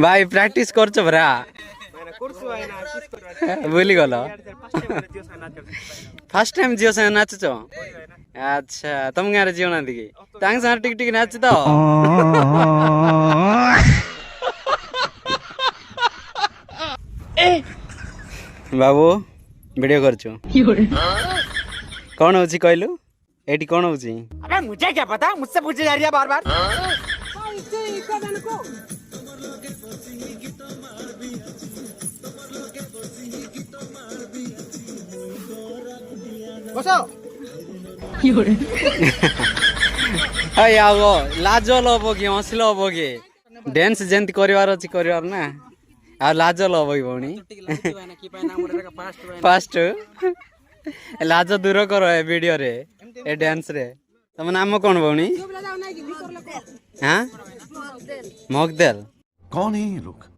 भाई प्रैक्टिस करछ भरा भूली गल फर्स्ट टाइम जियो संग नाचछ अच्छा तुम गाँव जियो ना दिखे तांग संग टिक टिक नाच तो बाबू वीडियो करछु कौन होची कहलु एटी कौन होची अबे मुझे क्या पता मुझसे पूछे जा रही है बार बार बसो अय आगो लाजो लबो कि हंसलो हबो कि डांस जेंति करिवार अछि करिवार ना आ लाजो लबो कि भौणी फास्ट लाजो दूर करो ए वीडियो रे ए डांस रे तम नाम कोन भौणी हां मगदेल कौन है ये लोग?